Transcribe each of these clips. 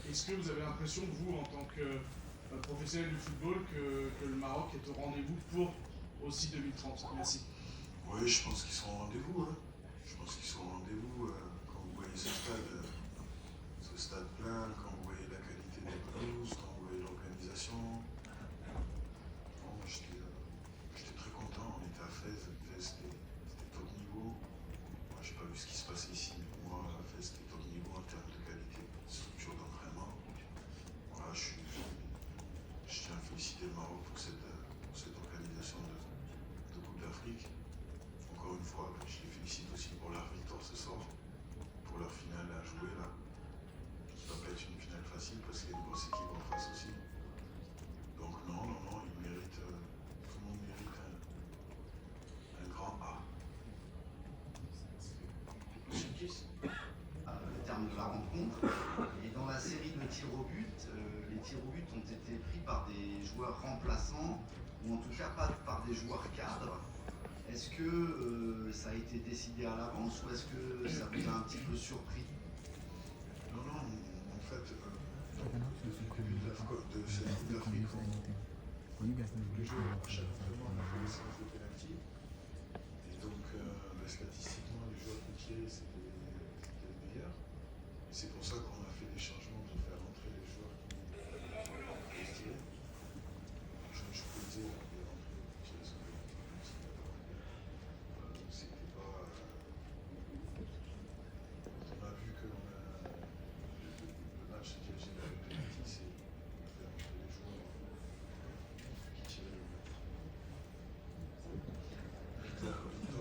Est-ce que vous avez l'impression, vous, en tant que professionnel du football, que le Maroc est au rendez-vous pour aussi 2030? Merci. Oui, je pense qu'ils sont au rendez-vous. Hein. Je pense qu'ils sont au rendez-vous. Quand vous voyez ce stade plein, quand vous voyez la qualité des pelouses, quand vous voyez l'organisation. Bon, j'étais très content. On était à Fès. Fès, c'était top niveau. Moi, j'ai pas vu ce qui se passait ici, mais pour moi, Fès, c'était top niveau en termes de qualité, de structure d'entraînement. Voilà, je tiens à féliciter le Maroc pour cette organisation de Coupe d'Afrique. Encore une fois, je les félicite aussi pour leur victoire ce soir, pour leur finale à jouer là. Qui ne va pas être une finale facile parce qu'il y a une grosse équipe en face aussi. Donc non, ils méritent, tout le monde mérite un grand A. Le terme de la rencontre. Et dans la série de tirs au but, les tirs au but ont été pris par des joueurs remplaçants, ou en tout cas pas par des joueurs cadres. Est-ce que ça a été décidé à l'avance ou est-ce que ça vous a un petit peu surpris? Non, en fait, depuis le début de cette Coupe d'Afrique, les joueurs à chaque entraînement ont fait des séances de pénalty. Et donc, statistiquement, les joueurs qui tiraient, c'était les meilleurs. Et c'est pour ça qu'on a fait des changements pour faire rentrer les joueurs qui tiraient. Je peux le dire, on est rentré pour tirer sur les pénalty. C'était pas. Quand on a vu que le match se dirigeait vers le pénalty, c'est de faire rentrer les joueurs qui tiraient le but. Victor a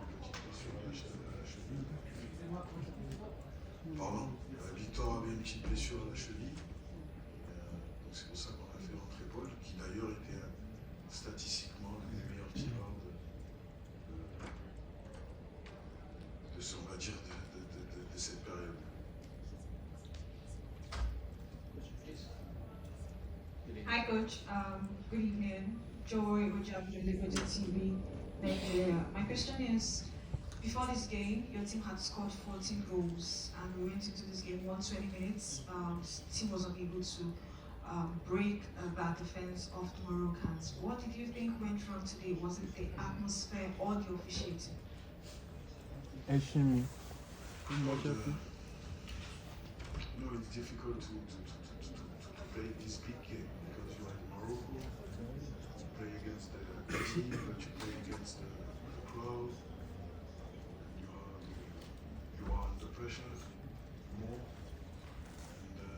mis une petite blessure à la cheville. Pardon, Victor avait une petite blessure à la cheville. Donc c'est pour ça qu'on a fait rentrer Paul, qui d'ailleurs était statistiquement le meilleur tireur on va dire, de cette période. Hi, Coach. Good evening. Joy Ojabri, Liberty TV, Nigeria. My question is, before this game, your team had scored 14 goals, and we went into this game 120 minutes. Team was unable to break that defense of the Moroccans. What did you think went wrong today? Was it the atmosphere or the officiating? No, it's difficult to play this big game because you are in Morocco, you play against the team, but you play against the crowd, you are under pressure more, and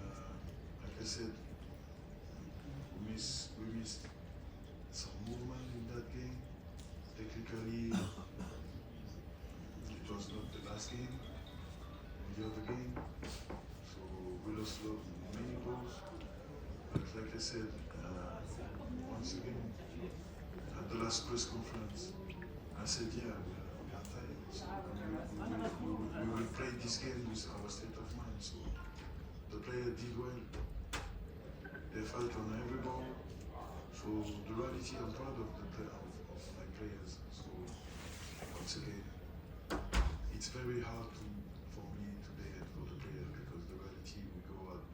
like I said, we missed some movement in that game. Technically, it was not the last game, the other game, so we lost many goals. But like I said, once again, at the last press conference, I said, yeah, we are tired. So we will play this game with our state of mind. So the player did well. They fight on every ball. So the reality, I'm proud of my players. So once again, it's very hard for me today and for the players because the reality we go out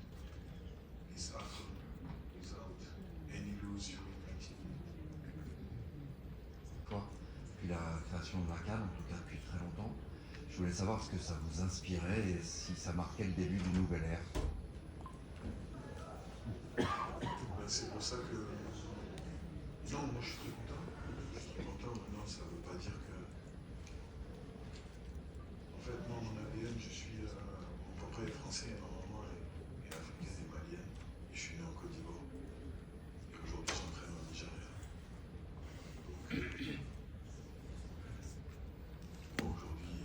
is often without any lose during activity. Puis la création de la CAN, en tout cas depuis très longtemps. Je voulais savoir ce que ça vous inspirait et si ça marquait le début d'une nouvelle ère. C'est pour ça que... Non, moi je suis très content. Je suis très content. Maintenant, ça ne veut pas dire que... En fait, moi, mon ADN, je suis... Mon papa est français, ma maman est africaine et malienne. Et je suis né en Côte d'Ivoire. Et aujourd'hui, j'entraîne au Nigeria. Donc, aujourd'hui,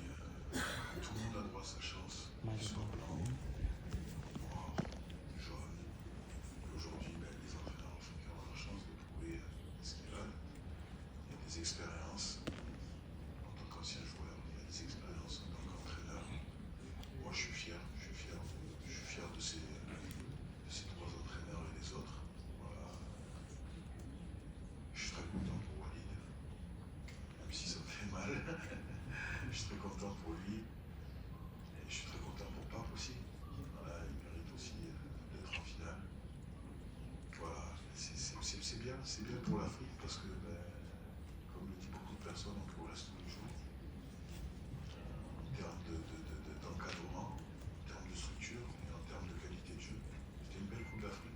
tout le monde a droit à sa chance. Qu'il soit blanc, noir, jaune. Et aujourd'hui, les entraîneurs africains ont la chance de prouver ce qu'ils veulent. Il y a des expériences. En tant qu'ancien joueur, il y a des expériences en tant qu'entraîneur. Moi, je suis fier c'est bien pour l'Afrique parce que, comme le dit beaucoup de personnes, on progresse tous les jours. En termes d'encadrement, en termes de structure et en termes de qualité de jeu. C'était une belle Coupe d'Afrique.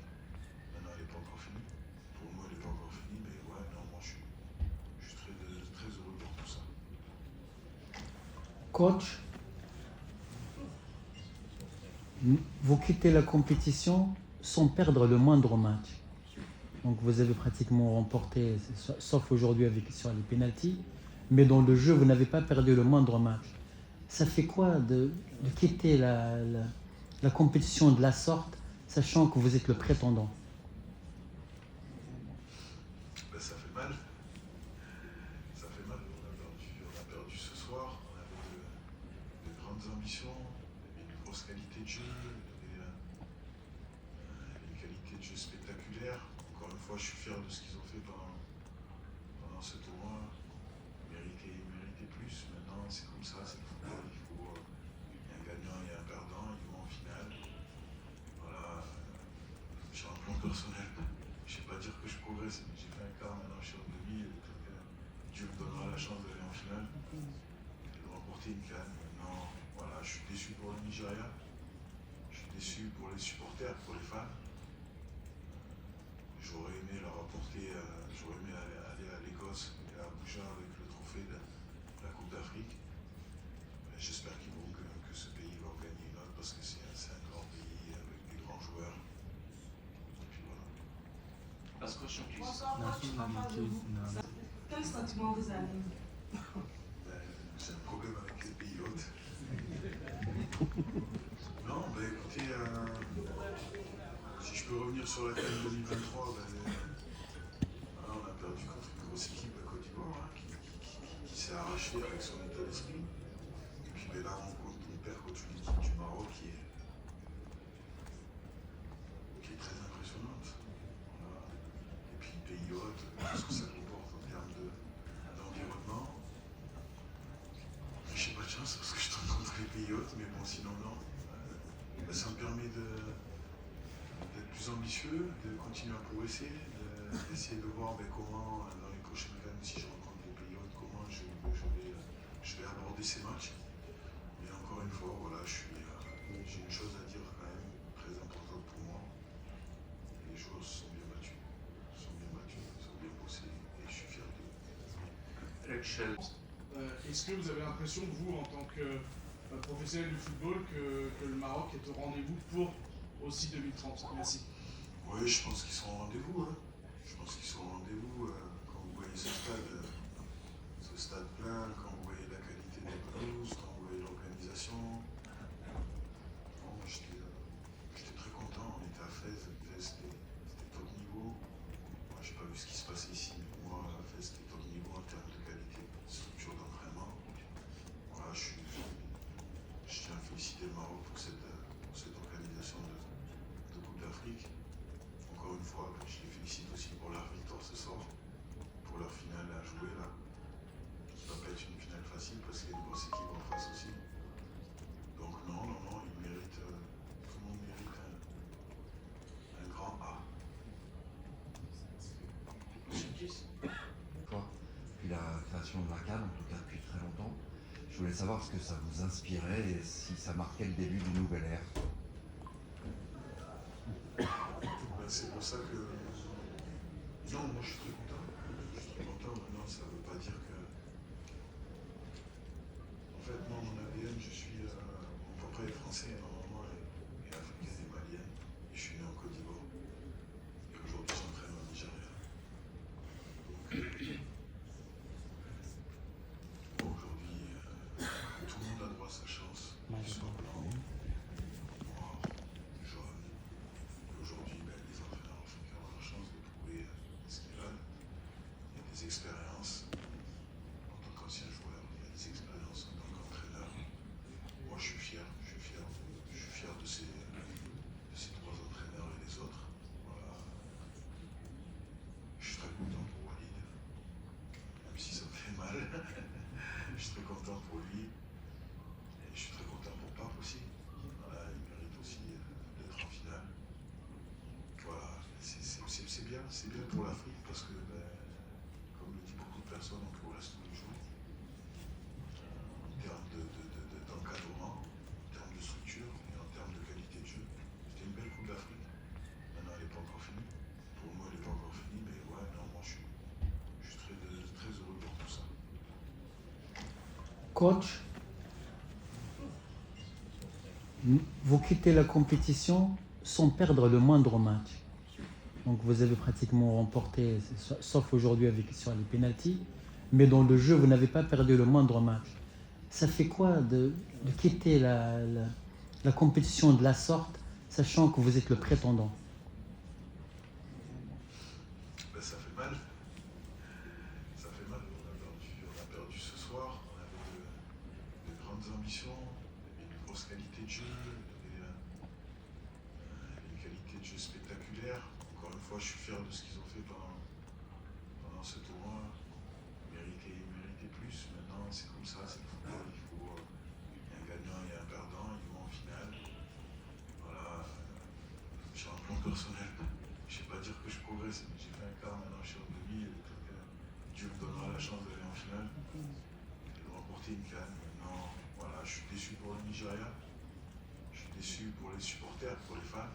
Maintenant, elle n'est pas encore finie. Pour moi, elle n'est pas encore finie, mais ouais, non, moi je suis très heureux pour tout ça. Coach, vous quittez la compétition sans perdre le moindre match. Donc vous avez pratiquement remporté, sauf aujourd'hui sur les pénaltys, mais dans le jeu, vous n'avez pas perdu le moindre match. Ça fait quoi de quitter la compétition de la sorte, sachant que vous êtes le prétendant? Ça fait mal. Ça fait mal. On a perdu ce soir. On avait de grandes ambitions. Il y avait une grosse qualité de jeu. Il y avait une qualité de jeu spectaculaire. Encore une fois, je suis fier de ce qu'ils ont fait pendant ce tournoi. Mériter plus. Maintenant, c'est comme ça, c'est le football. Il y a un gagnant et un perdant. Ils vont en finale. Voilà. Sur un plan personnel, je ne sais pas dire que je progresse, mais j'ai fait un quart, maintenant je suis en demi. Et Dieu me donnera la chance d'aller en finale et de remporter une CAN. Maintenant, voilà, je suis déçu pour le Nigeria. Je suis déçu pour les supporters, pour les fans. J'aurais aimé leur apporter, j'aurais aimé aller à l'Écosse et à Abuja avec le trophée de la Coupe d'Afrique. J'espère que ce pays va en gagner une autre parce que c'est un grand pays avec des grands joueurs. Et puis voilà. Last question, please. Bonsoir, coach. En face de vous. Quel sentiment vous avez? J'ai un problème avec les pays hôtes. Non, écoutez, si je peux revenir sur la CAN 2023, voilà, on a perdu contre une grosse équipe à Côte d'Ivoire qui s'est arrachée avec son état d'esprit. Et puis là, on perd contre une équipe du Maroc qui est très impressionnante. Voilà. Et puis pays hôte, ce que ça comporte en termes d'environnement. J'ai pas de chance parce que je tombe contre les pays hôtes, mais bon, sinon non. Ça me permet d'être plus ambitieux, de continuer à progresser, d'essayer de voir comment dans les prochaines CAN, si je rencontre des pays hôtes, comment je vais aborder ces matchs. Mais encore une fois, voilà, j'ai une chose à dire quand même très importante pour moi. Les joueurs se sont bien battus, ils ont bien bossé et je suis fier d'eux. Est-ce que vous avez l'impression, vous, en tant que professionnel du football, que le Maroc est au rendez-vous pour aussi 2030? Merci. Oui, je pense qu'ils sont au rendez-vous. Hein. Je pense qu'ils sont au rendez-vous. Quand vous voyez ce stade plein, quand vous voyez la qualité des pelouses, quand vous voyez l'organisation. Bon, j'étais très content. On était à Fès. Fès, c'était top niveau. Moi, j'ai pas vu ce qui se passait ici, mais pour moi, Fès, c'était top niveau en termes de qualité, de structure d'entraînement. Voilà, je tiens à féliciter le Maroc pour cette organisation de Coupe d'Afrique. Encore une fois, je les félicite aussi pour leur victoire ce soir, pour leur finale à jouer là. Qui ne va pas être une finale facile parce qu'il y a une grosse équipe en face aussi. Donc non, ils méritent, tout le monde mérite un grand A. Depuis la création de la CAN, en tout cas depuis très longtemps, je voulais savoir ce que ça vous inspirait et si ça marquait le début d'une nouvelle ère. C'est pour ça que... Non, moi je suis très content. Je suis très content. Maintenant, ça ne veut pas dire que... En fait, moi, mon ADN, mon papa est français, ma maman est africaine et malienne. Et je suis né en Côte d'Ivoire. Et aujourd'hui, j'entraîne au Nigeria. Donc, aujourd'hui, tout le monde a droit à sa chance. Qu'ils soient blancs, noirs, jaunes. Et aujourd'hui, les entraîneurs africains ont la chance de prouver ce qu'ils veulent. Il y a des expériences. c'est bien pour l'Afrique parce que, comme le dit beaucoup de personnes, on progresse tous les jours. En termes d'encadrement, en termes de structure et en termes de qualité de jeu. C'était une belle Coupe d'Afrique. Maintenant, elle n'est pas encore finie. Pour moi, elle n'est pas encore finie, mais ouais, non, moi je suis très heureux pour tout ça. Coach, vous quittez la compétition sans perdre le moindre match. Donc vous avez pratiquement remporté, sauf aujourd'hui sur les pénaltys, mais dans le jeu, vous n'avez pas perdu le moindre match. Ça fait quoi de quitter la compétition de la sorte, sachant que vous êtes le prétendant? Ça fait mal. Ça fait mal. On a perdu ce soir. On avait de grandes ambitions, une grosse qualité de jeu, une qualité de jeu spectaculaire. Encore une fois, je suis fier de ce qu'ils ont fait pendant ce tournoi. Mériter plus. Maintenant, c'est comme ça, c'est le football. Il faut un gagnant et un perdant. Ils vont en finale. Voilà. J'ai un plan personnel. Je ne vais pas dire que je progresse, mais j'ai fait un quart, maintenant je suis en demi. Dieu me donnera la chance d'aller en finale et de remporter une CAN. Maintenant, voilà, je suis déçu pour le Nigeria. Je suis déçu pour les supporters, pour les fans.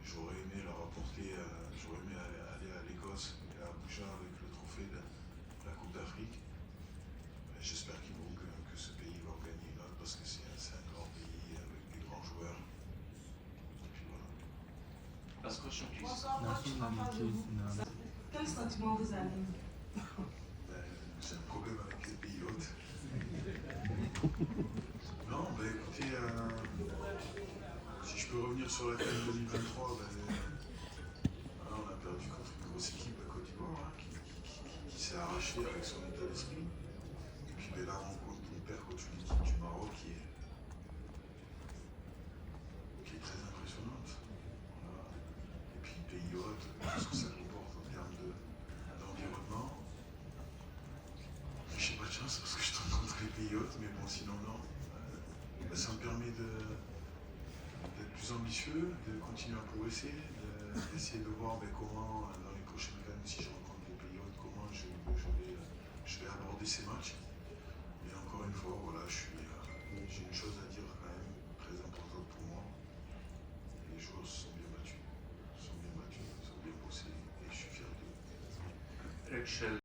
J'aurais aimé leur apporter, j'aurais aimé aller à l'Écosse et à Abuja avec le trophée de la Coupe d'Afrique. J'espère que ce pays va en gagner une autre parce que c'est un grand pays avec des grands joueurs. Et puis voilà. Last question, please. Bonsoir, coach. En face de vous. Quel sentiment vous avez? J'ai un problème avec les pays hôtes. Non, écoutez, si je peux revenir sur la CAN 2023, voilà, on a perdu contre une grosse équipe, la Côte d'Ivoire, qui s'est arrachée avec son état d'esprit. Et puis là, on perd contre une équipe du Maroc qui est très impressionnante. Voilà. Et puis pays hôte, qu'est-ce que ça comporte en termes d'environnement. J'ai pas de chance parce que je tombe contre les pays hôtes, mais bon, sinon non. Ça me permet d'être plus ambitieux, de continuer à progresser, d'essayer de voir comment dans les prochaines CAN, si je rencontre les pays hôtes, comment je vais aborder ces matchs. Mais encore une fois, voilà, j'ai une chose à dire quand même très importante pour moi. Les joueurs se sont bien battus, ils ont bien bossé et je suis fier d'eux.